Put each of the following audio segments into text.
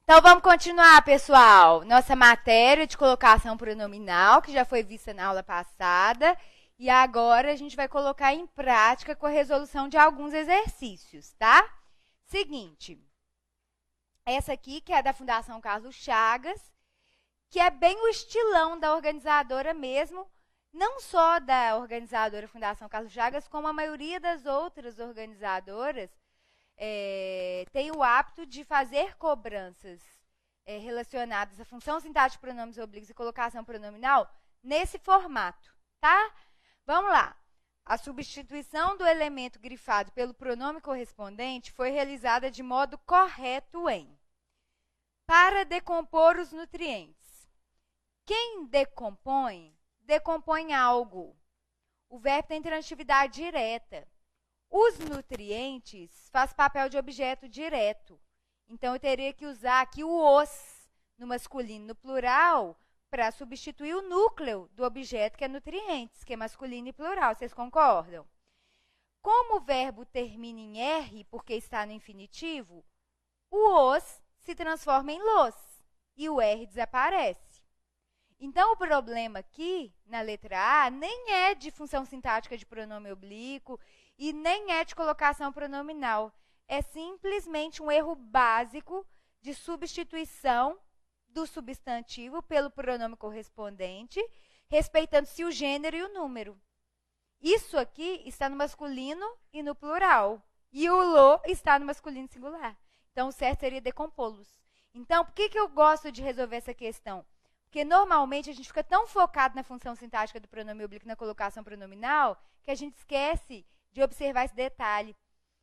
Então, vamos continuar, pessoal. Nossa matéria de colocação pronominal, que já foi vista na aula passada. E agora a gente vai colocar em prática com a resolução de alguns exercícios, tá? Seguinte. Essa aqui, que é da Fundação Carlos Chagas, que é bem o estilão da organizadora mesmo, não só da organizadora Fundação Carlos Chagas, como a maioria das outras organizadoras tem o hábito de fazer cobranças relacionadas à função sintática de pronomes oblíquos e colocação pronominal nesse formato, tá? Vamos lá. A substituição do elemento grifado pelo pronome correspondente foi realizada de modo correto em: para decompor os nutrientes. Quem decompõe, decompõe algo. O verbo tem transitividade direta. Os nutrientes faz papel de objeto direto. Então, eu teria que usar aqui o os no masculino e no plural para substituir o núcleo do objeto, que é nutrientes, que é masculino e plural. Vocês concordam? Como o verbo termina em R, porque está no infinitivo, o os se transforma em los e o R desaparece. Então, o problema aqui, na letra A, nem é de função sintática de pronome oblíquo e nem é de colocação pronominal. É simplesmente um erro básico de substituição do substantivo pelo pronome correspondente, respeitando-se o gênero e o número. Isso aqui está no masculino e no plural. E o lo está no masculino singular. Então, o certo seria decompô-los. Então, por que eu gosto de resolver essa questão? Porque, normalmente, a gente fica tão focado na função sintática do pronome oblíquo, na colocação pronominal, que a gente esquece de observar esse detalhe.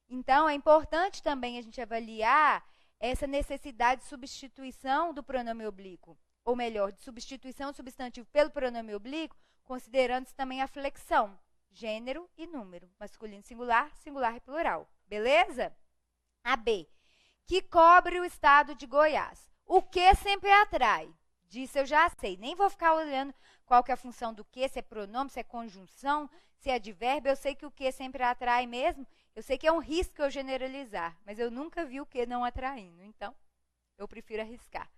Então, é importante também a gente avaliar essa necessidade de substituição do pronome oblíquo. Ou melhor, de substituição do substantivo pelo pronome oblíquo, considerando-se também a flexão, gênero e número, masculino singular, singular e plural. Beleza? A B. Que cobre o estado de Goiás. O que sempre atrai? Disso eu já sei. Nem vou ficar olhando qual que é a função do que, se é pronome, se é conjunção, se é advérbio. Eu sei que o que sempre atrai mesmo. Eu sei que é um risco eu generalizar, mas eu nunca vi o que não atraindo. Então, eu prefiro arriscar.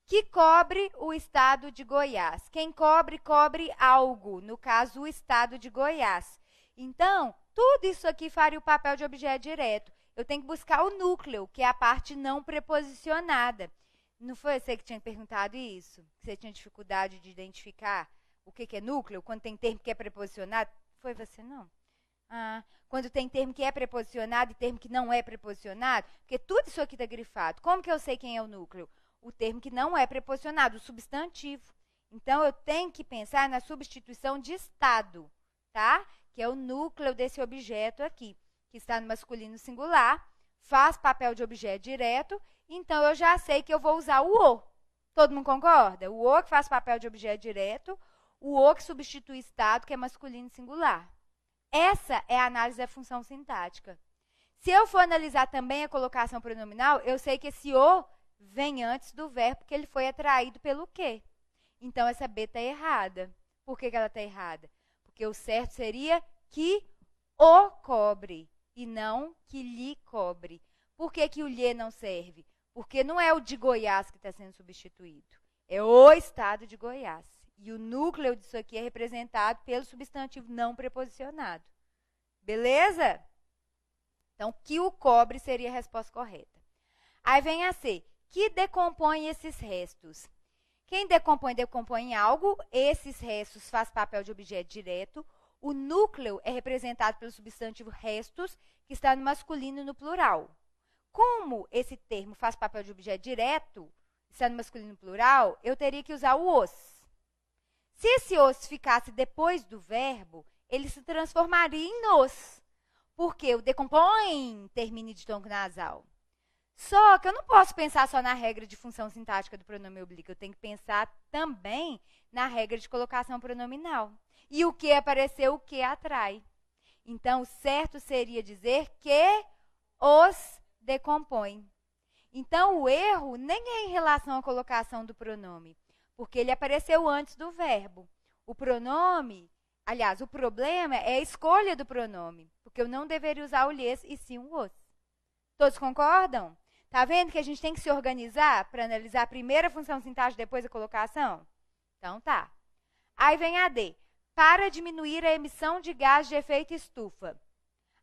Que cobre o estado de Goiás. Quem cobre, cobre algo. No caso, o estado de Goiás. Então, tudo isso aqui faria o papel de objeto direto. Eu tenho que buscar o núcleo, que é a parte não preposicionada. Não foi você que tinha perguntado isso? Que você tinha dificuldade de identificar o que é núcleo? Quando tem termo que é preposicionado? Foi você, não? Quando tem termo que é preposicionado e termo que não é preposicionado? Porque tudo isso aqui está grifado. Como que eu sei quem é o núcleo? O termo que não é preposicionado, o substantivo. Então, eu tenho que pensar na substituição de estado, tá? Que é o núcleo desse objeto aqui, que está no masculino singular, faz papel de objeto direto. Então, eu já sei que eu vou usar o o. Todo mundo concorda? O o que faz papel de objeto direto, o o que substitui estado, que é masculino singular. Essa é a análise da função sintática. Se eu for analisar também a colocação pronominal, eu sei que esse o vem antes do verbo, porque ele foi atraído pelo que. Então, essa B está errada. Por que ela está errada? Porque o certo seria que o cobre e não que lhe cobre. Por que o lhe não serve? Porque não é o de Goiás que está sendo substituído. É o estado de Goiás. E o núcleo disso aqui é representado pelo substantivo não preposicionado. Beleza? Então, que o cobre seria a resposta correta. Aí vem a C. Que decompõe esses restos? Quem decompõe, decompõe algo. Esses restos faz papel de objeto direto. O núcleo é representado pelo substantivo restos, que está no masculino e no plural. Como esse termo faz papel de objeto direto, está no masculino e no plural, eu teria que usar o os. Se esse os ficasse depois do verbo, ele se transformaria em nos, porque o decompõe termina de tom nasal. Só que eu não posso pensar só na regra de função sintática do pronome oblíquo, eu tenho que pensar também na regra de colocação pronominal. E o que apareceu, o que atrai. Então, o certo seria dizer que os decompõe. Então, o erro nem é em relação à colocação do pronome, porque ele apareceu antes do verbo. O pronome, aliás, o problema é a escolha do pronome, porque eu não deveria usar o lhes e sim o os. Todos concordam? Tá vendo que a gente tem que se organizar para analisar a primeira função sintática, depois a colocação? Então tá. Aí vem a D. Para diminuir a emissão de gás de efeito estufa.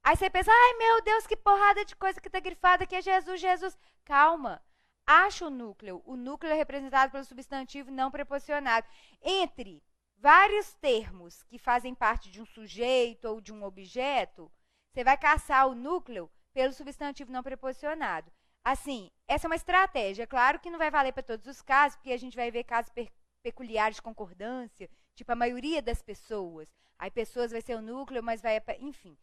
Aí você pensa, ai meu Deus, que porrada de coisa que está grifada aqui é Jesus, Jesus. Calma. Acha o núcleo. O núcleo é representado pelo substantivo não preposicionado. Entre vários termos que fazem parte de um sujeito ou de um objeto, você vai caçar o núcleo pelo substantivo não preposicionado. Assim, essa é uma estratégia. Claro que não vai valer para todos os casos, porque a gente vai ver casos peculiares de concordância, tipo a maioria das pessoas. Aí pessoas vai ser o núcleo, mas vai... Enfim,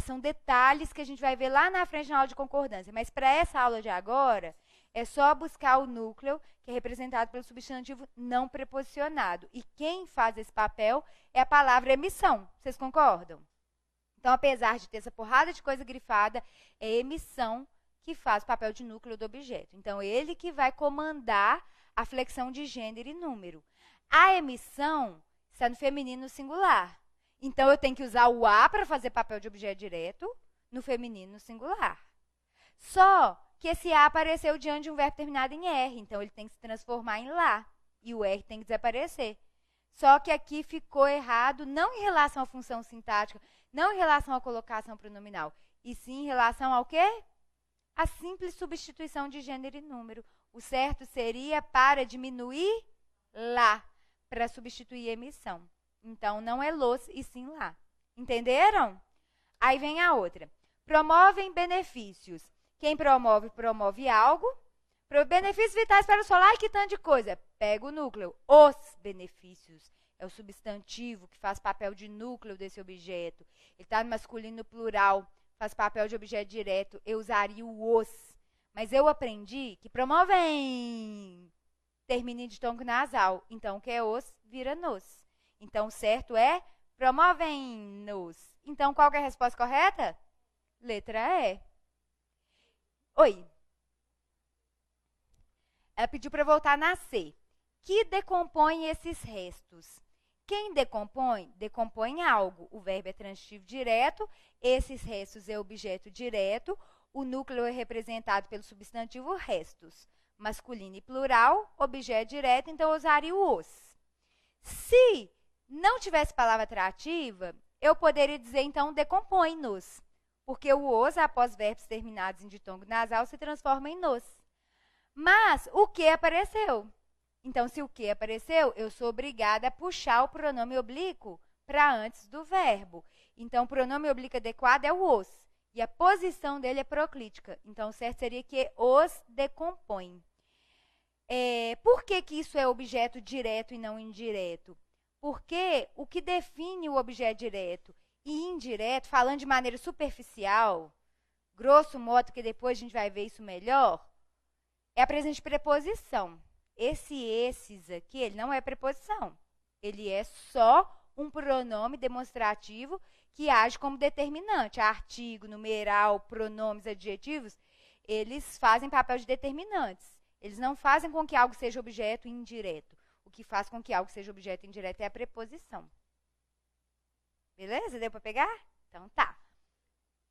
são detalhes que a gente vai ver lá na frente na aula de concordância. Mas para essa aula de agora, é só buscar o núcleo, que é representado pelo substantivo não preposicionado. E quem faz esse papel é a palavra emissão. Vocês concordam? Então, apesar de ter essa porrada de coisa grifada, é emissão que faz o papel de núcleo do objeto. Então, ele que vai comandar a flexão de gênero e número. A emissão está no feminino singular. Então, eu tenho que usar o A para fazer papel de objeto direto no feminino singular. Só que esse A apareceu diante de um verbo terminado em R. Então, ele tem que se transformar em lá. E o R tem que desaparecer. Só que aqui ficou errado, não em relação à função sintática, não em relação à colocação pronominal, e sim em relação ao quê? A simples substituição de gênero e número. O certo seria para diminuir lá, para substituir emissão. Então, não é los e sim lá. Entenderam? Aí vem a outra. Promovem benefícios. Quem promove, promove algo. Benefícios vitais para o solar, que tanto de coisa. Pega o núcleo. Os benefícios. É o substantivo que faz papel de núcleo desse objeto. Ele está no masculino no plural, faz papel de objeto direto. Eu usaria o os. Mas eu aprendi que promovem termina em ditongo nasal. Então, o que é os vira nos. Então, o certo é promovem-nos. Então, qual que é a resposta correta? Letra E. Oi. Ela pediu para voltar na C. Que decompõe esses restos? Quem decompõe? Decompõe algo. O verbo é transitivo direto, esses restos é objeto direto, o núcleo é representado pelo substantivo restos. Masculino e plural, objeto direto, então eu usaria o os. Se não tivesse palavra atrativa, eu poderia dizer, então, decompõe-nos. Porque o os, após verbos terminados em ditongo nasal, se transforma em nos. Mas o que apareceu? Então, se o que apareceu, eu sou obrigada a puxar o pronome oblíquo para antes do verbo. Então, o pronome oblíquo adequado é o os. E a posição dele é proclítica. Então, o certo seria que os decompõe. Por que isso é objeto direto e não indireto? Porque o que define o objeto direto e indireto, falando de maneira superficial, grosso modo, que depois a gente vai ver isso melhor, é a presença de preposição. Esses aqui, ele não é preposição. Ele é só um pronome demonstrativo que age como determinante. Artigo, numeral, pronomes, adjetivos, eles fazem papel de determinantes. Eles não fazem com que algo seja objeto indireto. O que faz com que algo seja objeto indireto é a preposição. Beleza? Deu para pegar? Então tá.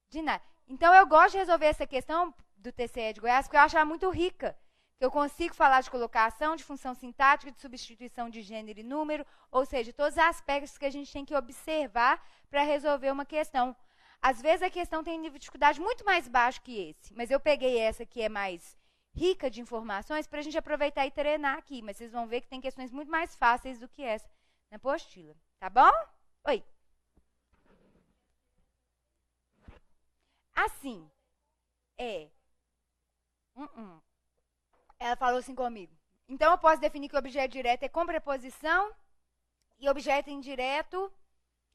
De nada. Então eu gosto de resolver essa questão do TCE de Goiás porque eu acho ela muito rica. Que eu consigo falar de colocação, de função sintática, de substituição de gênero e número, ou seja, todos os aspectos que a gente tem que observar para resolver uma questão. Às vezes a questão tem um nível de dificuldade muito mais baixo que esse, mas eu peguei essa que é mais rica de informações para a gente aproveitar e treinar aqui, mas vocês vão ver que tem questões muito mais fáceis do que essa na apostila, tá bom? Oi. Assim, Ela falou assim comigo. Então, eu posso definir que objeto direto é com preposição e objeto indireto...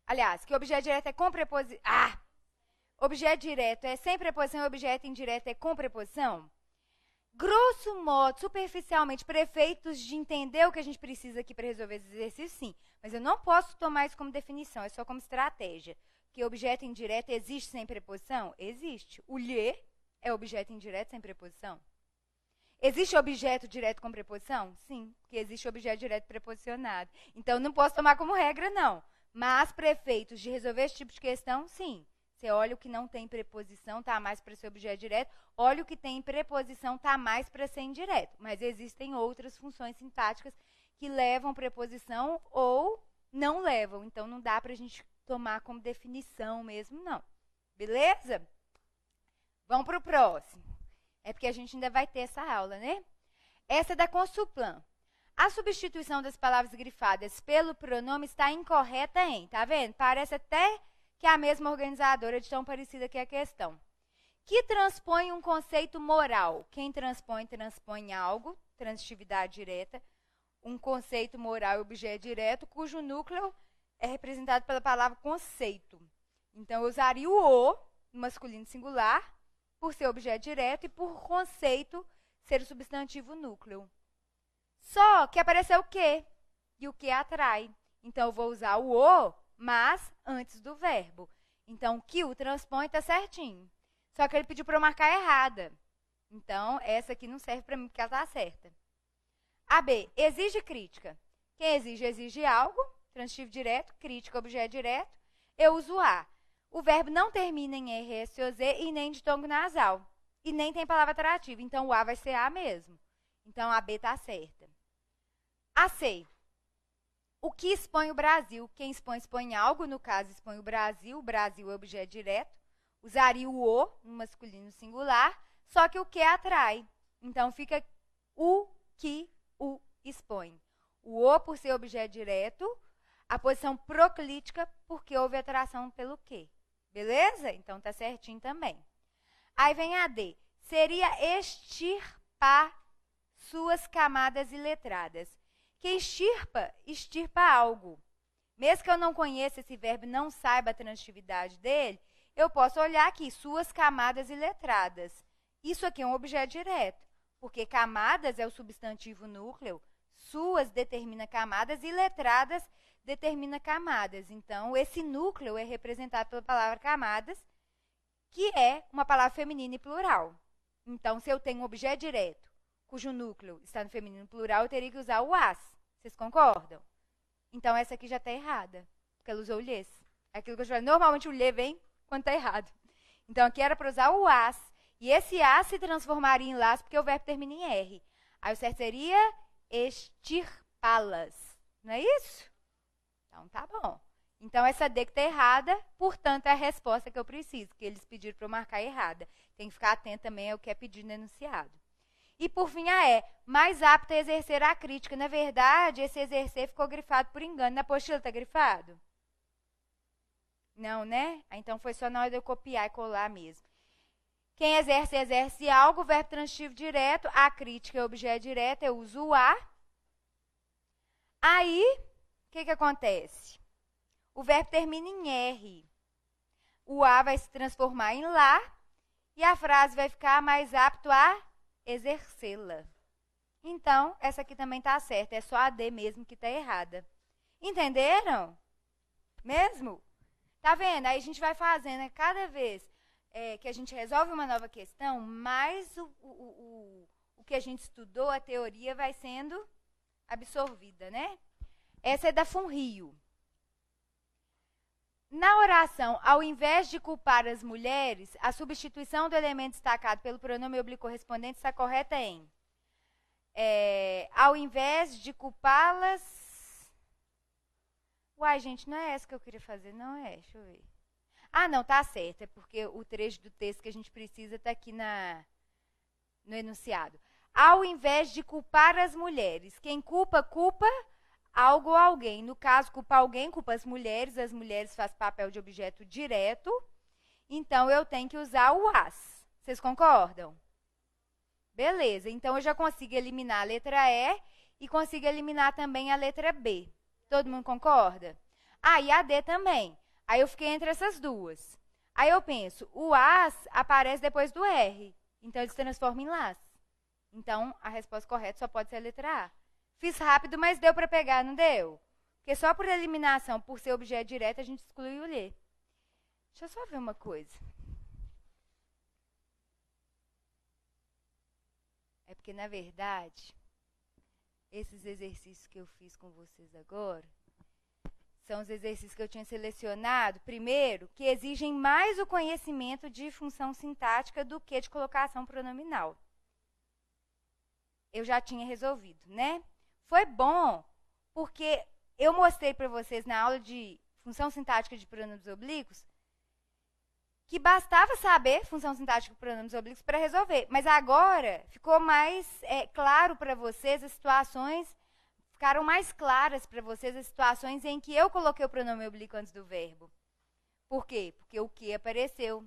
Aliás, que objeto direto é com preposição... Objeto direto é sem preposição e objeto indireto é com preposição? Grosso modo, superficialmente, para efeitos de entender o que a gente precisa aqui para resolver esse exercício, sim. Mas eu não posso tomar isso como definição, é só como estratégia. Que objeto indireto existe sem preposição? Existe. O lhe é objeto indireto sem preposição? Existe objeto direto com preposição? Sim, porque existe objeto direto preposicionado. Então, não posso tomar como regra, não. Mas, para efeitos de resolver esse tipo de questão, sim. Você olha o que não tem preposição, tá mais para ser objeto direto. Olha o que tem preposição, tá mais para ser indireto. Mas existem outras funções sintáticas que levam preposição ou não levam. Então, não dá para a gente tomar como definição mesmo, não. Beleza? Vamos para o próximo. É porque a gente ainda vai ter essa aula, né? Essa é da Consuplan. A substituição das palavras grifadas pelo pronome está incorreta em, tá vendo? Parece até que é a mesma organizadora de tão parecida que a questão. Que transpõe um conceito moral. Quem transpõe, transpõe algo, transitividade direta. Um conceito moral e objeto direto, cujo núcleo é representado pela palavra conceito. Então, eu usaria o no masculino singular, por ser objeto direto, e por conceito ser o substantivo núcleo. Só que apareceu o que? E o que atrai. Então, eu vou usar o, mas antes do verbo. Então, o que o transpõe está certinho. Só que ele pediu para eu marcar errada. Então, essa aqui não serve para mim porque ela está certa. A B, exige crítica. Quem exige, exige algo. Transitivo direto, crítica, objeto direto. Eu uso A. O verbo não termina em R, S ou Z e nem de tongo nasal. E nem tem palavra atrativa. Então, o A vai ser A mesmo. Então, a B está certa. A C. O que expõe o Brasil? Quem expõe, expõe algo. No caso, expõe o Brasil. O Brasil é objeto direto. Usaria o no masculino singular. Só que o que atrai. Então, fica o que o expõe. O por ser objeto direto. A posição proclítica, porque houve atração pelo que. Beleza? Então, tá certinho também. Aí vem a D. Seria extirpar suas camadas iletradas. Quem extirpa, extirpa algo. Mesmo que eu não conheça esse verbo e não saiba a transitividade dele, eu posso olhar aqui, suas camadas iletradas. Isso aqui é um objeto direto, porque camadas é o substantivo núcleo, suas determina camadas e letradas determina camadas. Então, esse núcleo é representado pela palavra camadas, que é uma palavra feminina e plural. Então, se eu tenho um objeto direto, cujo núcleo está no feminino plural, eu teria que usar o as. Vocês concordam? Então, essa aqui já está errada, porque ela usou o lhes. É aquilo que eu falei, normalmente o lhe vem quando está errado. Então, aqui era para usar o as. E esse as se transformaria em las, porque o verbo termina em R. Aí o certo seria extirpá-las. Não é isso? Então, tá bom. Então, essa D que está errada, portanto, é a resposta que eu preciso, que eles pediram para eu marcar errada. Tem que ficar atento também ao que é pedido no enunciado. E, por fim, a E, mais apta a exercer a crítica. Na verdade, esse exercer ficou grifado por engano. Na apostila está grifado? Não, né? Então, foi só na hora de eu copiar e colar mesmo. Quem exerce, exerce algo, verbo transitivo direto. A crítica é objeto direto, eu uso o a. Aí, o que acontece? O verbo termina em R. O a vai se transformar em lá. E a frase vai ficar mais apto a exercê-la. Então, essa aqui também está certa. É só a D mesmo que está errada. Entenderam? Mesmo? Tá vendo? Aí a gente vai fazendo, cada vez que a gente resolve uma nova questão, mais o que a gente estudou, a teoria, vai sendo absorvida, né? Essa é da FUNRIO. Na oração, ao invés de culpar as mulheres, a substituição do elemento destacado pelo pronome oblíquo correspondente está correta em ao invés de culpá-las... Uai, gente, não é essa que eu queria fazer, não é? Deixa eu ver. Ah, não, tá certo. É porque o trecho do texto que a gente precisa está aqui no enunciado. Ao invés de culpar as mulheres. Quem culpa, culpa algo ou alguém. No caso, culpa alguém, culpa as mulheres fazem papel de objeto direto. Então, eu tenho que usar o as. Vocês concordam? Beleza, então eu já consigo eliminar a letra E e consigo eliminar também a letra B. Todo mundo concorda? Ah, e a D também. Aí eu fiquei entre essas duas. Aí eu penso, o as aparece depois do R. Então, ele se transforma em las. Então, a resposta correta só pode ser a letra A. Fiz rápido, mas deu para pegar, não deu? Porque só por eliminação, por ser objeto direto, a gente exclui o lhe. Deixa eu só ver uma coisa. É porque, na verdade, esses exercícios que eu fiz com vocês agora são os exercícios que eu tinha selecionado, primeiro, que exigem mais o conhecimento de função sintática do que de colocação pronominal. Eu já tinha resolvido, né? Foi bom, porque eu mostrei para vocês na aula de função sintática de pronomes oblíquos que bastava saber função sintática de pronomes oblíquos para resolver. Mas agora ficou mais claro para vocês as situações, ficaram mais claras para vocês as situações em que eu coloquei o pronome oblíquo antes do verbo. Por quê? Porque o que apareceu.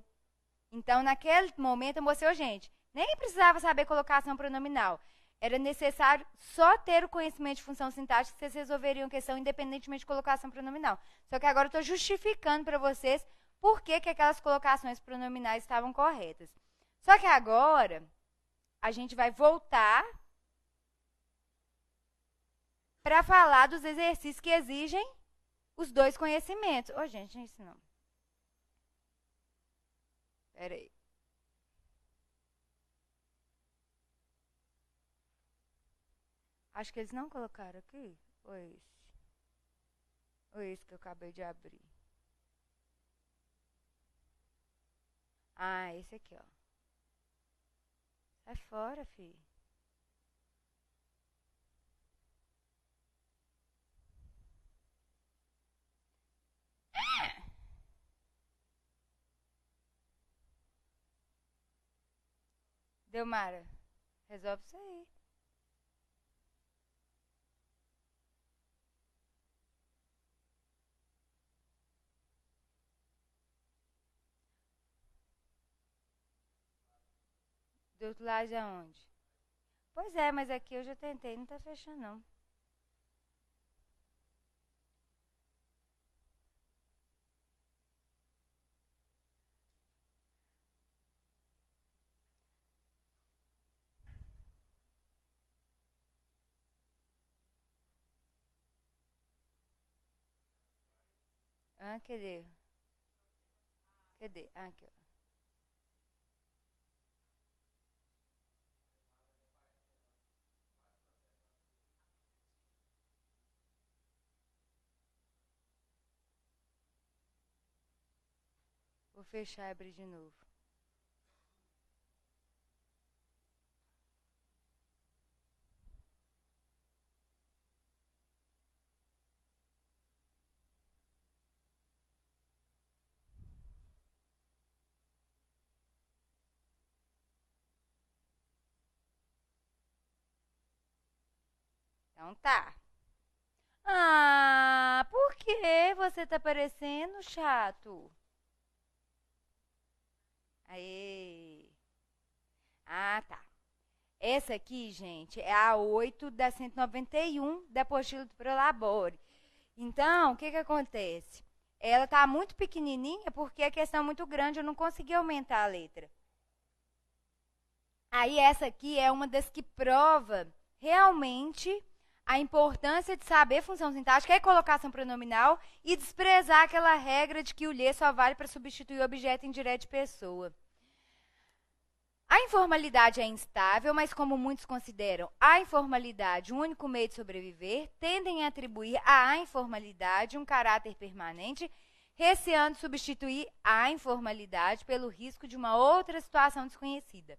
Então, naquele momento, eu mostrei, gente, nem precisava saber colocação pronominal. Era necessário só ter o conhecimento de função sintática que vocês resolveriam a questão independentemente de colocação pronominal. Só que agora eu estou justificando para vocês por que aquelas colocações pronominais estavam corretas. Só que agora a gente vai voltar para falar dos exercícios que exigem os dois conhecimentos. Ô, gente, isso não. Espera aí. Acho que eles não colocaram aqui. Ou esse? Ou esse que eu acabei de abrir? Ah, esse aqui, ó. Sai fora, filho. Delmara, resolve isso aí. Do outro lado de onde? Pois é, mas aqui eu já tentei, não tá fechando não. Ah, cadê? Cadê? Ah, aqui, ó. Vou fechar e abrir de novo. Então tá. Ah, por que você tá parecendo chato? Aê. Ah, tá. Essa aqui, gente, é a 8 da 191 da apostila do Prolabore. Então, o que que acontece? Ela tá muito pequenininha porque a questão é muito grande, eu não consegui aumentar a letra. Aí essa aqui é uma das que prova realmente a importância de saber função sintática e colocação pronominal e desprezar aquela regra de que o lhe só vale para substituir objeto indireto de pessoa. A informalidade é instável, mas como muitos consideram a informalidade o único meio de sobreviver, tendem a atribuir à informalidade um caráter permanente, receando substituir a informalidade pelo risco de uma outra situação desconhecida.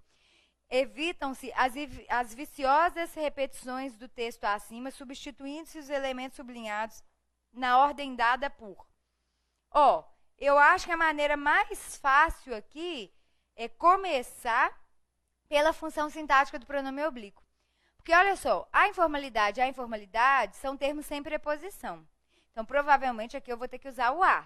Evitam-se as viciosas repetições do texto acima, substituindo-se os elementos sublinhados na ordem dada por. Eu acho que a maneira mais fácil aqui é começar pela função sintática do pronome oblíquo. Porque, olha só, a informalidade e a informalidade são termos sem preposição. Então, provavelmente, aqui eu vou ter que usar o a.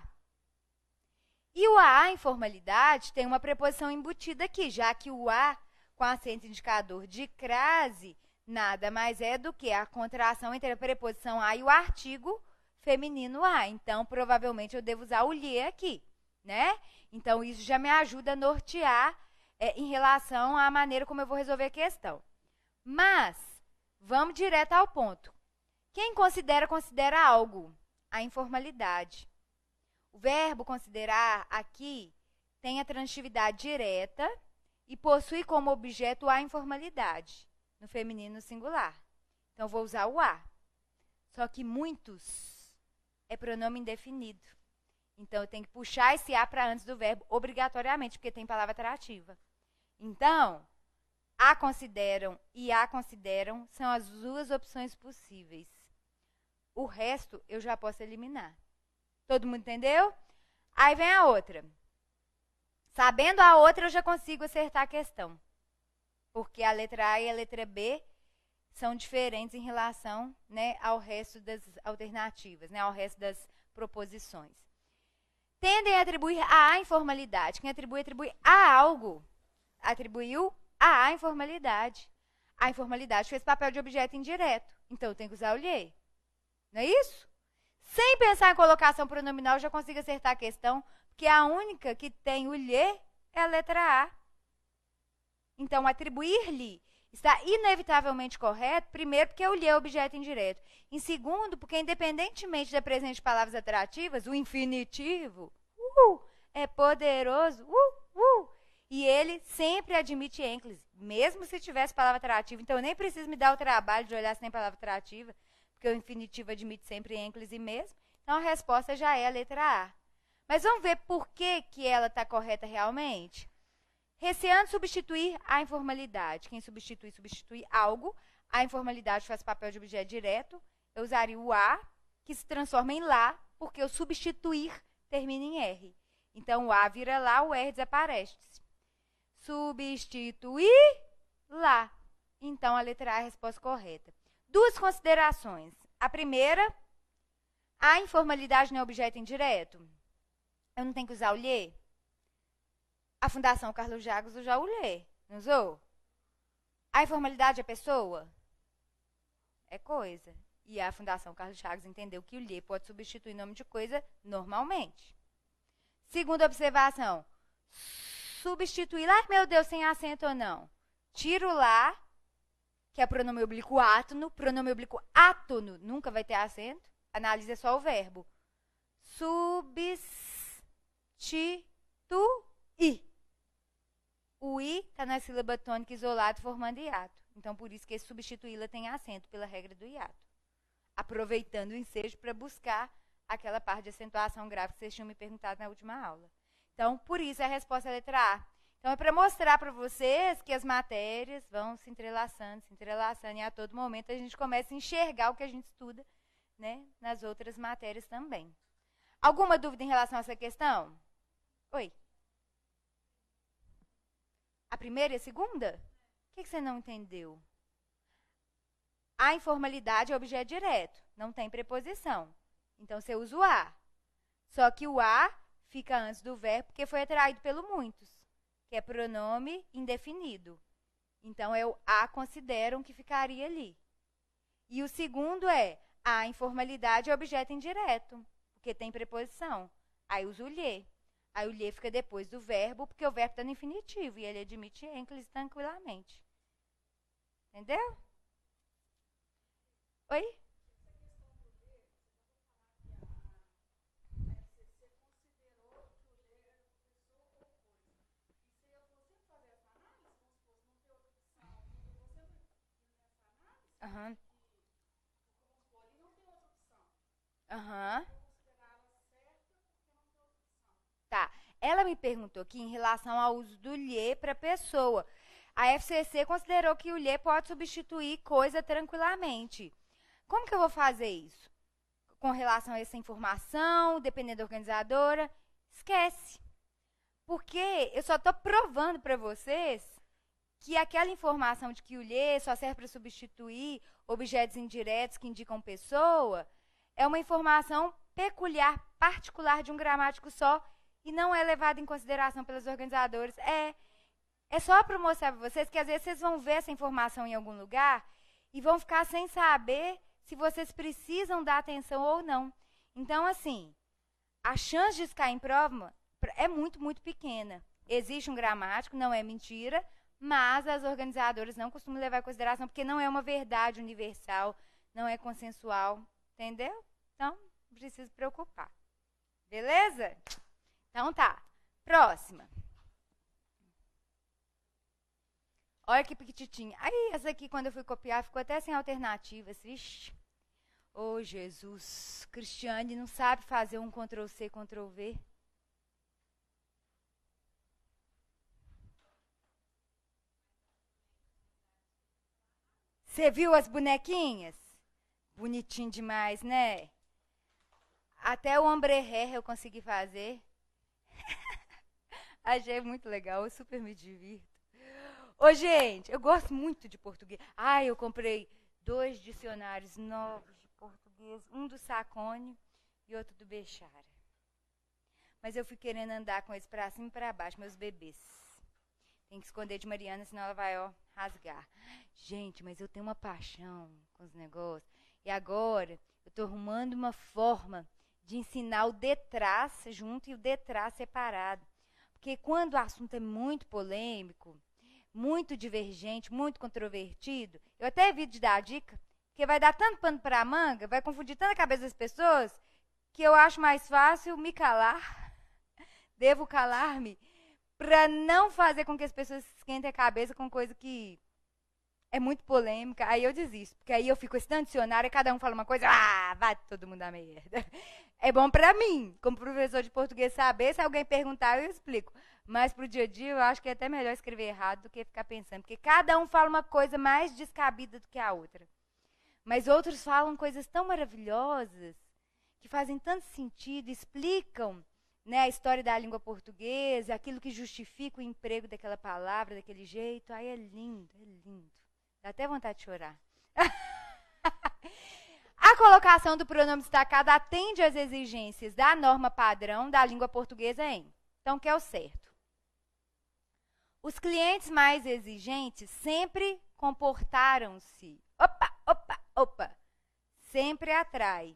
E o a informalidade tem uma preposição embutida aqui, já que o a com acento indicador de crase nada mais é do que a contração entre a preposição a e o artigo feminino a. Então, provavelmente, eu devo usar o lhe aqui, né? Então, isso já me ajuda a nortear em relação à maneira como eu vou resolver a questão. Mas, vamos direto ao ponto. Quem considera algo, a informalidade. O verbo considerar aqui tem a transitividade direta e possui como objeto a informalidade, no feminino singular. Então, vou usar o a. Só que muitos é pronome indefinido. Então, eu tenho que puxar esse a para antes do verbo, obrigatoriamente, porque tem palavra atrativa. Então, a consideram e a consideram são as duas opções possíveis. O resto, eu já posso eliminar. Todo mundo entendeu? Aí vem a outra. Sabendo a outra, eu já consigo acertar a questão. Porque a letra A e a letra B são diferentes em relação, né, ao resto das alternativas, né, ao resto das proposições. Tendem a atribuir a informalidade. Quem atribui a algo. Atribuiu a informalidade. A informalidade fez papel de objeto indireto. Então, eu tenho que usar o lhe. Não é isso? Sem pensar em colocação pronominal, eu já consigo acertar a questão, porque a única que tem o lhe é a letra A. Então, atribuir-lhe está inevitavelmente correto, primeiro, porque o lhe é objeto indireto. Em segundo, porque independentemente da presença de palavras atrativas, o infinitivo é poderoso, e ele sempre admite ênclise, mesmo se tivesse palavra atrativa. Então, eu nem preciso me dar o trabalho de olhar se tem palavra atrativa, porque o infinitivo admite sempre ênclise mesmo. Então, a resposta já é a letra A. Mas vamos ver por que ela está correta realmente? Receando substituir a informalidade. Quem substitui algo. A informalidade faz papel de objeto direto. Eu usaria o a, que se transforma em lá, porque o substituir termina em R. Então, o a vira lá, o R desaparece. Substituir lá. Então, a letra A é a resposta correta. Duas considerações. A primeira, a informalidade não é objeto indireto. Eu não tenho que usar o lhe? A Fundação Carlos Jagos usou o lhe, não usou? A informalidade é pessoa? É coisa. E a Fundação Carlos Jagos entendeu que o lhe pode substituir nome de coisa normalmente. Segunda observação. Substituir lá, meu Deus, sem acento ou não. Tiro lá, que é pronome oblíquo átono. Pronome oblíquo átono nunca vai ter acento. Analisa só o verbo. Substituir. O i está na sílaba tônica isolada formando hiato. Então, por isso que esse substituí-la tem acento, pela regra do hiato. Aproveitando o ensejo para buscar aquela parte de acentuação grave que vocês tinham me perguntado na última aula. Então, por isso a resposta é a letra A. Então, é para mostrar para vocês que as matérias vão se entrelaçando, e a todo momento a gente começa a enxergar o que a gente estuda, né, nas outras matérias também. Alguma dúvida em relação a essa questão? Oi? A primeira e a segunda? O que você não entendeu? A informalidade é objeto direto, não tem preposição. Então, você usa o a. Só que o a fica antes do verbo porque foi atraído pelo muitos, que é pronome indefinido. Então, é o a consideram que ficaria ali. E o segundo é a informalidade é objeto indireto, porque tem preposição. Aí usa o lhe. Aí o lhe fica depois do verbo, porque o verbo está no infinitivo e ele admite ênclise tranquilamente. Entendeu? Oi? Aham. Aham. Tá. Ela me perguntou aqui em relação ao uso do lhe para pessoa. A FCC considerou que o lhe pode substituir coisa tranquilamente. Como que eu vou fazer isso? Com relação a essa informação, dependendo da organizadora, esquece. Porque eu só estou provando para vocês que aquela informação de que o lhe só serve para substituir objetos indiretos que indicam pessoa é uma informação peculiar, particular de um gramático só e não é levada em consideração pelos organizadores. É só para mostrar para vocês que às vezes vocês vão ver essa informação em algum lugar e vão ficar sem saber se vocês precisam dar atenção ou não. Então, assim, a chance de isso cair em prova é muito, muito pequena. Existe um gramático, não é mentira, mas as organizadoras não costumam levar em consideração porque não é uma verdade universal, não é consensual, entendeu? Então, não precisa se preocupar. Beleza? Então tá. Próxima. Olha que pequititinha. Aí, essa aqui, quando eu fui copiar, ficou até sem alternativas. Vixe. Oh, Jesus. Cristiane não sabe fazer um Ctrl+C, Ctrl+V. Você viu as bonequinhas? Bonitinho demais, né? Até o ombré eu consegui fazer. Achei muito legal, eu super me divirto. Ô, gente, eu gosto muito de português. Ah, eu comprei 2 dicionários novos de português, um do Sacone e outro do Bechara. Mas eu fui querendo andar com eles pra cima e pra baixo, meus bebês. Tem que esconder de Mariana, senão ela vai, ó, rasgar. Gente, mas eu tenho uma paixão com os negócios. E agora, eu tô arrumando uma forma de ensinar o detrás junto e o detrás separado. Porque quando o assunto é muito polêmico, muito divergente, muito controvertido, eu até evito de dar a dica, porque vai dar tanto pano para a manga, vai confundir tanta cabeça das pessoas, que eu acho mais fácil me calar, devo calar-me, para não fazer com que as pessoas esquentem a cabeça com coisa que é muito polêmica, aí eu desisto, porque aí eu fico esse tanto dicionário e cada um fala uma coisa, vai todo mundo a merda. É bom pra mim, como professor de português, saber, se alguém perguntar eu explico. Mas pro dia a dia eu acho que é até melhor escrever errado do que ficar pensando, porque cada um fala uma coisa mais descabida do que a outra. Mas outros falam coisas tão maravilhosas, que fazem tanto sentido, explicam, né, a história da língua portuguesa, aquilo que justifica o emprego daquela palavra, daquele jeito. Aí é lindo, é lindo. Dá até vontade de chorar. A colocação do pronome destacado atende às exigências da norma padrão da língua portuguesa em. Então, o que é o certo? Os clientes mais exigentes sempre comportaram-se. Opa, opa, opa. Sempre atrai.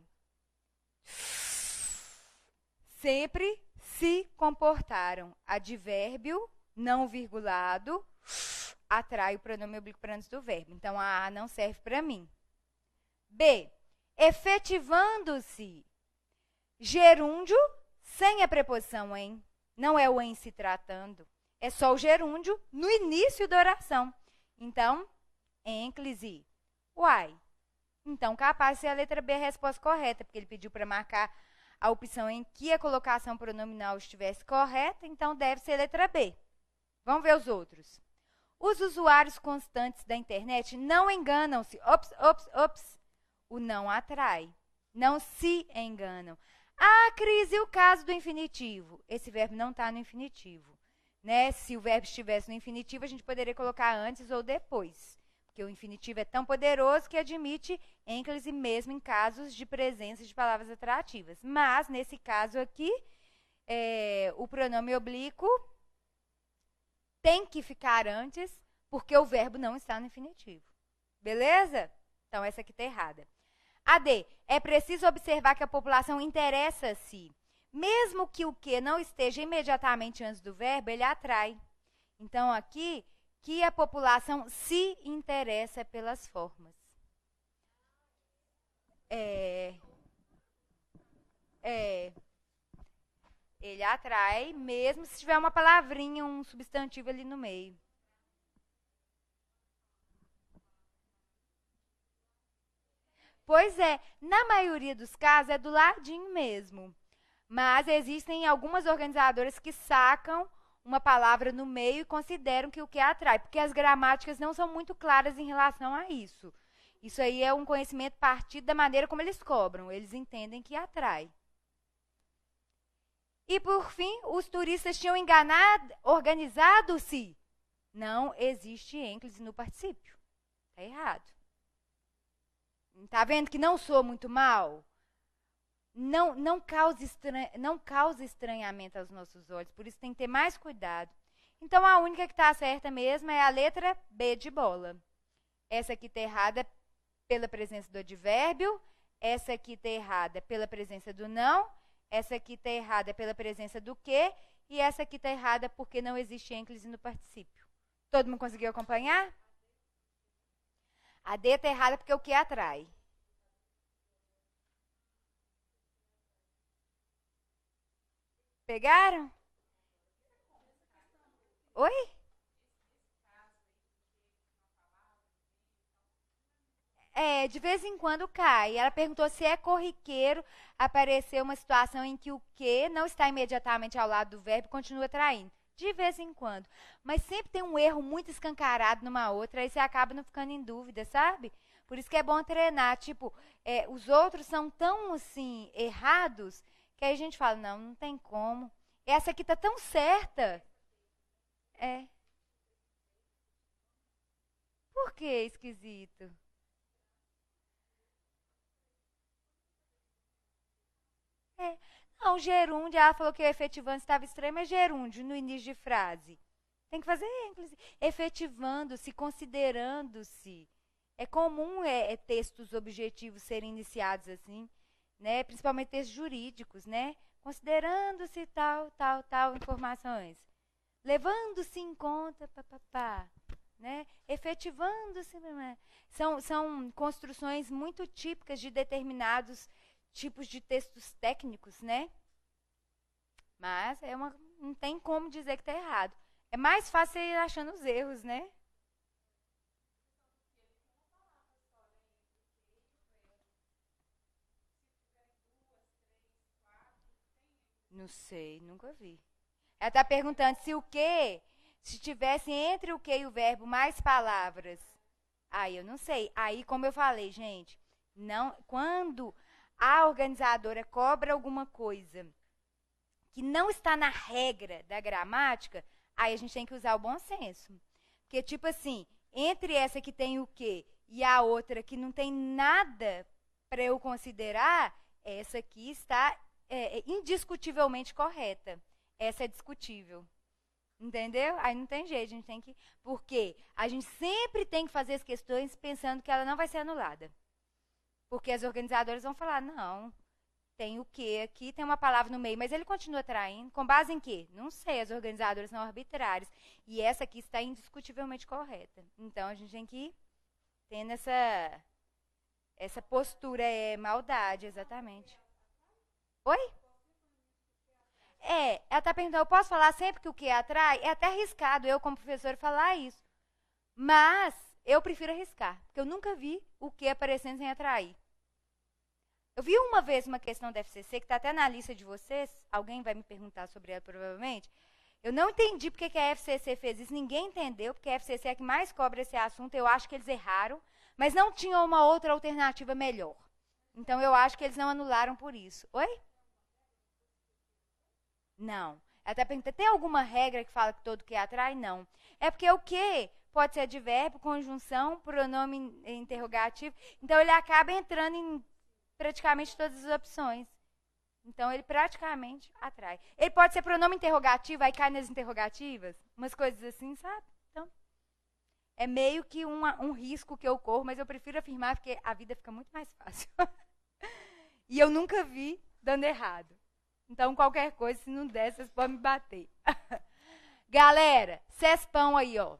Sempre se comportaram. Advérbio não virgulado atrai o pronome oblíquo para antes do verbo. Então, a não serve para mim. B. Efetivando-se. Gerúndio sem a preposição em. Não é o em se tratando. É só o gerúndio no início da oração. Então, ênclise. Uai. Então, capaz de ser a letra B a resposta correta, porque ele pediu para marcar a opção em que a colocação pronominal estivesse correta, então deve ser a letra B. Vamos ver os outros. Os usuários constantes da internet não enganam-se. Ops, ops, ops. O não atrai. Não se enganam. Ah, Cris, e o caso do infinitivo? Esse verbo não está no infinitivo. Né? Se o verbo estivesse no infinitivo, a gente poderia colocar antes ou depois. Porque o infinitivo é tão poderoso que admite ênclise mesmo em casos de presença de palavras atrativas. Mas, nesse caso aqui, o pronome oblíquo tem que ficar antes, porque o verbo não está no infinitivo. Beleza? Então, essa aqui está errada. A D. É preciso observar que a população interessa-se. Mesmo que o que não esteja imediatamente antes do verbo, ele atrai. Então, aqui, que a população se interessa pelas formas. Ele atrai, mesmo se tiver uma palavrinha, um substantivo ali no meio. Pois é, na maioria dos casos é do ladinho mesmo. Mas existem algumas organizadoras que sacam uma palavra no meio e consideram que o que atrai, porque as gramáticas não são muito claras em relação a isso. Isso aí é um conhecimento partido da maneira como eles cobram. Eles entendem que atrai. E, por fim, os turistas tinham organizado-se. Não existe ênclise no particípio. Está errado. Está vendo que não sou muito mal? Não causa estranhamento aos nossos olhos. Por isso tem que ter mais cuidado. Então, a única que está certa mesmo é a letra B de bola. Essa aqui está errada pela presença do advérbio. Essa aqui está errada pela presença do não. Essa aqui está errada pela presença do que, e essa aqui está errada porque não existe ênclise no particípio. Todo mundo conseguiu acompanhar? A D está errada porque o que atrai. Pegaram? Oi? De vez em quando cai. Ela perguntou se é corriqueiro aparecer uma situação em que o que não está imediatamente ao lado do verbo continua traindo. De vez em quando. Mas sempre tem um erro muito escancarado numa outra, aí você acaba não ficando em dúvida, sabe? Por isso que é bom treinar. Tipo, os outros são tão, assim, errados, que aí a gente fala, não, não tem como. Essa aqui tá tão certa. É. Por que esquisito? É. Não, gerúndio, ela falou que o efetivando estava estranho, mas gerúndio no início de frase. Tem que fazer ênclise. Efetivando-se, considerando-se. É comum textos objetivos serem iniciados assim, né? Principalmente textos jurídicos, né? Considerando-se tal informações. Levando-se em conta, papapá, né? Efetivando-se. São construções muito típicas de determinados tipos de textos técnicos, né? Mas não tem como dizer que está errado. É mais fácil ir achando os erros, né? Não sei, nunca vi. Ela está perguntando se o que, se tivesse entre o que e o verbo mais palavras. Aí eu não sei. Aí, como eu falei, gente, não, quando a organizadora cobra alguma coisa que não está na regra da gramática, aí a gente tem que usar o bom senso. Porque, tipo assim, entre essa que tem o que e a outra que não tem nada para eu considerar, essa aqui está indiscutivelmente correta. Essa é discutível. Entendeu? Aí não tem jeito, a gente tem que. Porque a gente sempre tem que fazer as questões pensando que ela não vai ser anulada. Porque as organizadoras vão falar, não, tem o que aqui, tem uma palavra no meio, mas ele continua traindo. Com base em quê? Não sei, as organizadoras são arbitrárias. E essa aqui está indiscutivelmente correta. Então a gente tem que ir tendo essa postura, maldade, exatamente. Oi? Ela está perguntando, eu posso falar sempre que o que atrai? É até arriscado eu, como professora, falar isso. Mas eu prefiro arriscar, porque eu nunca vi o que aparecendo sem atrair. Eu vi uma vez uma questão da FCC, que está até na lista de vocês, alguém vai me perguntar sobre ela provavelmente. Eu não entendi porque que a FCC fez isso, ninguém entendeu, porque a FCC é a que mais cobra esse assunto, eu acho que eles erraram, mas não tinha uma outra alternativa melhor. Então eu acho que eles não anularam por isso. Oi? Não. Ela está perguntando, tem alguma regra que fala que todo que atrai? Não. É porque o que pode ser advérbio, conjunção, pronome interrogativo. Então ele acaba entrando em praticamente todas as opções. Então ele praticamente atrai. Ele pode ser pronome interrogativo, aí cai nas interrogativas, umas coisas assim, sabe? Então é meio que um risco que eu corro, mas eu prefiro afirmar porque a vida fica muito mais fácil. E eu nunca vi dando errado. Então, qualquer coisa, se não der, vocês podem me bater. Galera, cespão aí, ó.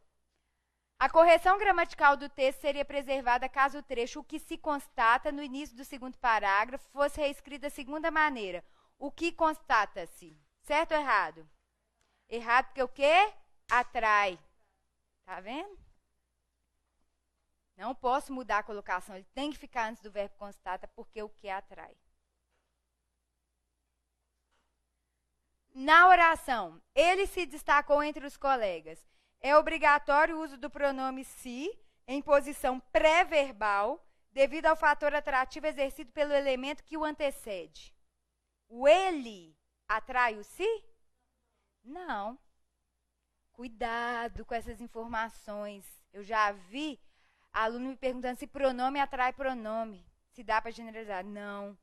A correção gramatical do texto seria preservada caso o trecho o que se constata no início do segundo parágrafo fosse reescrito da seguinte maneira. O que constata-se? Certo ou errado? Errado porque o quê? Atrai. Tá vendo? Não posso mudar a colocação. Ele tem que ficar antes do verbo constata porque o que atrai. Na oração, ele se destacou entre os colegas. É obrigatório o uso do pronome se em posição pré-verbal, devido ao fator atrativo exercido pelo elemento que o antecede. O ele atrai o se? Não. Cuidado com essas informações. Eu já vi aluno me perguntando se pronome atrai pronome. Se dá para generalizar. Não.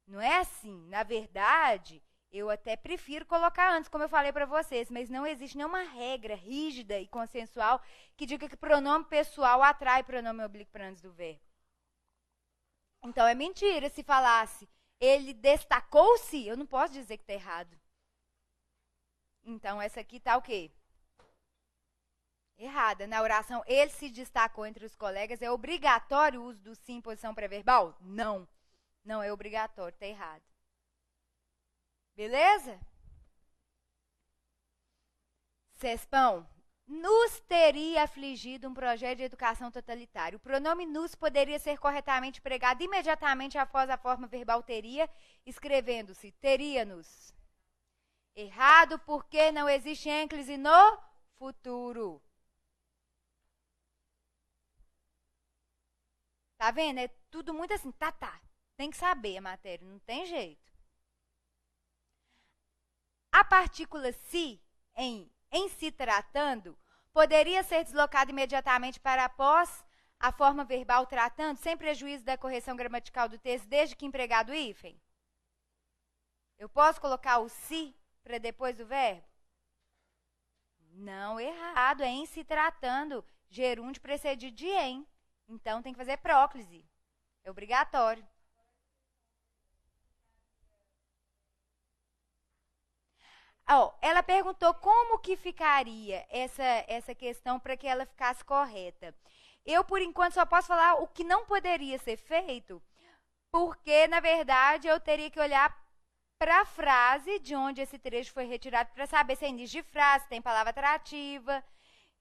Não é assim. Na verdade, eu até prefiro colocar antes, como eu falei para vocês, mas não existe nenhuma regra rígida e consensual que diga que pronome pessoal atrai pronome oblíquo para antes do verbo. Então é mentira se falasse ele destacou-se, eu não posso dizer que está errado. Então essa aqui está o quê? Errada. Na oração, ele se destacou entre os colegas. É obrigatório o uso do sim em posição pré-verbal? Não. Não é obrigatório, está errado. Beleza? Cespão, Nos teria afligido um projeto de educação totalitário. O pronome nos poderia ser corretamente empregado imediatamente após a forma verbal teria, escrevendo-se teria-nos. Errado, porque não existe ênclise no futuro. Tá vendo? É tudo muito assim, tá. Tem que saber a matéria, não tem jeito. A partícula se, em se tratando, poderia ser deslocada imediatamente para após a forma verbal tratando, sem prejuízo da correção gramatical do texto, desde que empregado o hífen? Eu posso colocar o se para depois do verbo? Não, errado. É em se tratando. Gerúndio precedido de em. Então, tem que fazer próclise. É obrigatório. Ela perguntou como que ficaria essa questão para que ela ficasse correta. Eu, por enquanto, só posso falar o que não poderia ser feito, porque, na verdade, eu teria que olhar para a frase de onde esse trecho foi retirado para saber se é início de frase, se tem palavra atrativa.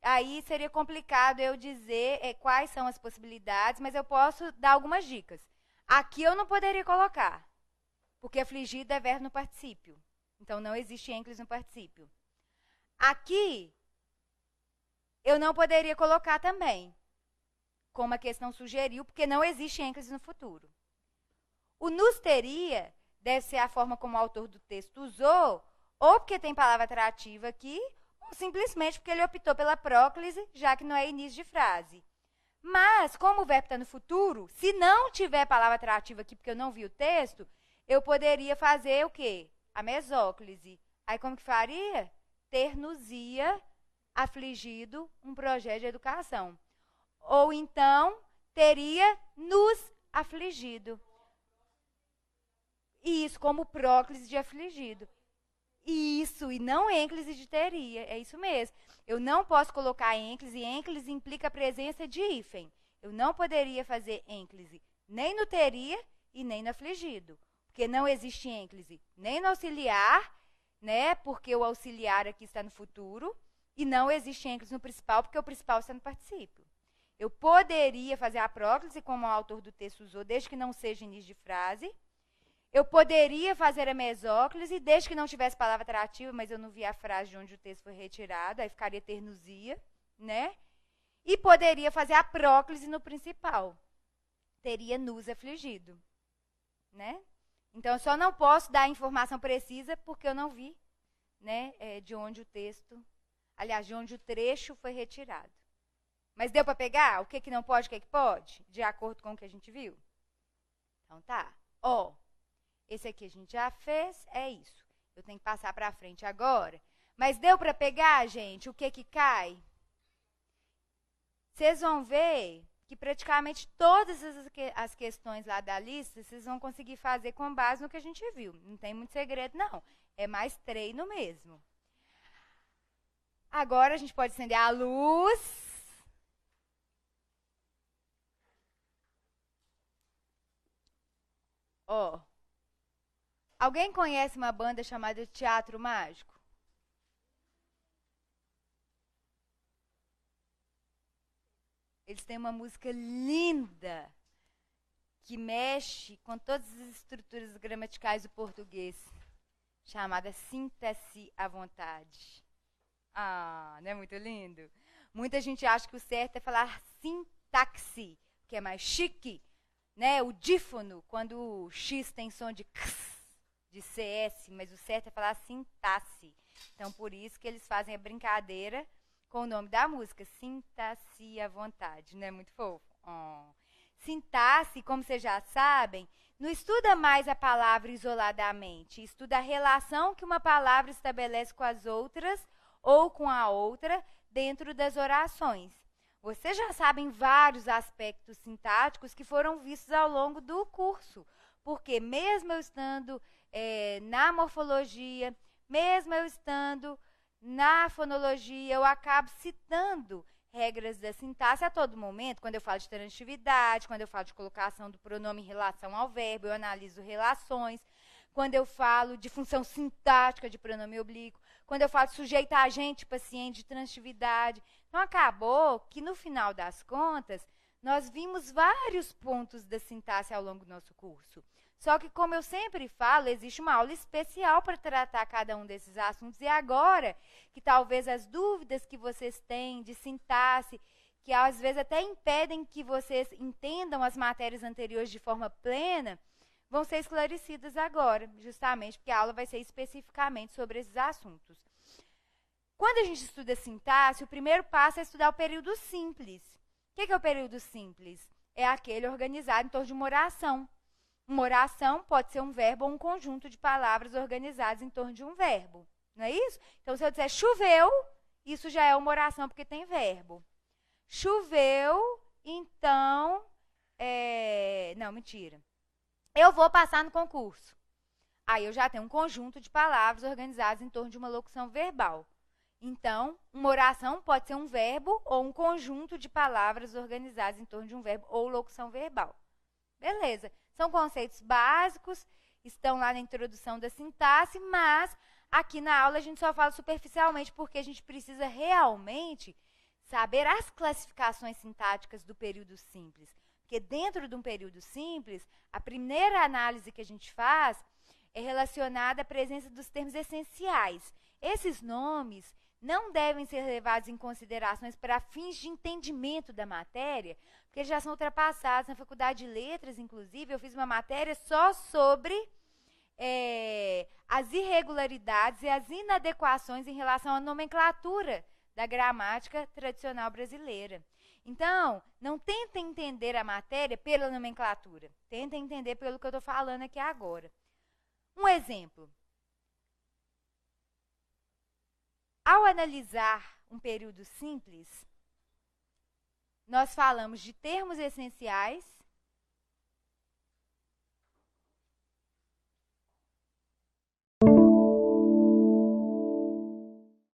Aí seria complicado eu dizer quais são as possibilidades, mas eu posso dar algumas dicas. Aqui eu não poderia colocar, porque afligido é verbo no particípio. Então, não existe ênclise no particípio. Aqui, eu não poderia colocar também, como a questão sugeriu, porque não existe ênclise no futuro. O nos teria deve ser a forma como o autor do texto usou, ou porque tem palavra atrativa aqui, ou simplesmente porque ele optou pela próclise, já que não é início de frase. Mas, como o verbo está no futuro, se não tiver palavra atrativa aqui, porque eu não vi o texto, eu poderia fazer o quê? A mesóclise. Aí como que faria? Ter-nos-ia afligido um projeto de educação. Ou então, teria nos afligido. Isso, como próclise de afligido. Isso, e não ênclise de teria. É isso mesmo. Eu não posso colocar ênclise. Ênclise implica a presença de hífen. Eu não poderia fazer ênclise nem no teria e nem no afligido. Porque não existe ênclise nem no auxiliar, né? Porque o auxiliar aqui está no futuro. E não existe ênclise no principal, porque o principal está no particípio. Eu poderia fazer a próclise, como o autor do texto usou, desde que não seja início de frase. Eu poderia fazer a mesóclise, desde que não tivesse palavra atrativa, mas eu não vi a frase de onde o texto foi retirado, aí ficaria ter-nos-ia, né? E poderia fazer a próclise no principal. Teria nos afligido, né? Então, eu só não posso dar a informação precisa porque eu não vi, né, de onde o texto, aliás, de onde o trecho foi retirado. Mas deu para pegar o que não pode, o que pode? De acordo com o que a gente viu? Então, tá. Esse aqui a gente já fez, é isso. Eu tenho que passar para frente agora. Mas deu para pegar, gente, o que cai? Vocês vão ver que praticamente todas as questões lá da lista, vocês vão conseguir fazer com base no que a gente viu. Não tem muito segredo, não. É mais treino mesmo. Agora a gente pode acender a luz. Alguém conhece uma banda chamada Teatro Mágico? Eles têm uma música linda que mexe com todas as estruturas gramaticais do português, chamada Sinta-se à Vontade. Não é muito lindo? Muita gente acha que o certo é falar sintaxe, que é mais chique, né? O dífono, quando o X tem som de x, de CS, mas o certo é falar sintaxe. Então, por isso que eles fazem a brincadeira com o nome da música, Sinta-se à Vontade. Não é muito fofo? Sintaxe, como vocês já sabem, não estuda mais a palavra isoladamente, estuda a relação que uma palavra estabelece com as outras ou com a outra dentro das orações. Vocês já sabem vários aspectos sintáticos que foram vistos ao longo do curso, porque mesmo eu estando na morfologia, mesmo eu estando na fonologia, eu acabo citando regras da sintaxe a todo momento. Quando eu falo de transitividade, quando eu falo de colocação do pronome em relação ao verbo, eu analiso relações. Quando eu falo de função sintática de pronome oblíquo, quando eu falo sujeito, agente, paciente, de transitividade. Então, acabou que, no final das contas, nós vimos vários pontos da sintaxe ao longo do nosso curso. Só que, como eu sempre falo, existe uma aula especial para tratar cada um desses assuntos. E agora, que talvez as dúvidas que vocês têm de sintaxe, que às vezes até impedem que vocês entendam as matérias anteriores de forma plena, vão ser esclarecidas agora, justamente porque a aula vai ser especificamente sobre esses assuntos. Quando a gente estuda sintaxe, o primeiro passo é estudar o período simples. O que é o período simples? É aquele organizado em torno de uma oração. Uma oração pode ser um verbo ou um conjunto de palavras organizadas em torno de um verbo. Não é isso? Então, se eu disser choveu, isso já é uma oração porque tem verbo. Choveu, então... Não, mentira. Eu vou passar no concurso. Aí eu já tenho um conjunto de palavras organizadas em torno de uma locução verbal. Então, uma oração pode ser um verbo ou um conjunto de palavras organizadas em torno de um verbo ou locução verbal. Beleza. São conceitos básicos, estão lá na introdução da sintaxe, mas aqui na aula a gente só fala superficialmente porque a gente precisa realmente saber as classificações sintáticas do período simples. Porque dentro de um período simples, a primeira análise que a gente faz é relacionada à presença dos termos essenciais. Esses nomes não devem ser levados em considerações para fins de entendimento da matéria, porque eles já são ultrapassados. Na Faculdade de Letras, inclusive, eu fiz uma matéria só sobre as irregularidades e as inadequações em relação à nomenclatura da gramática tradicional brasileira. Então, não tentem entender a matéria pela nomenclatura. Tentem entender pelo que eu estou falando aqui agora. Um exemplo. Ao analisar um período simples, nós falamos de termos essenciais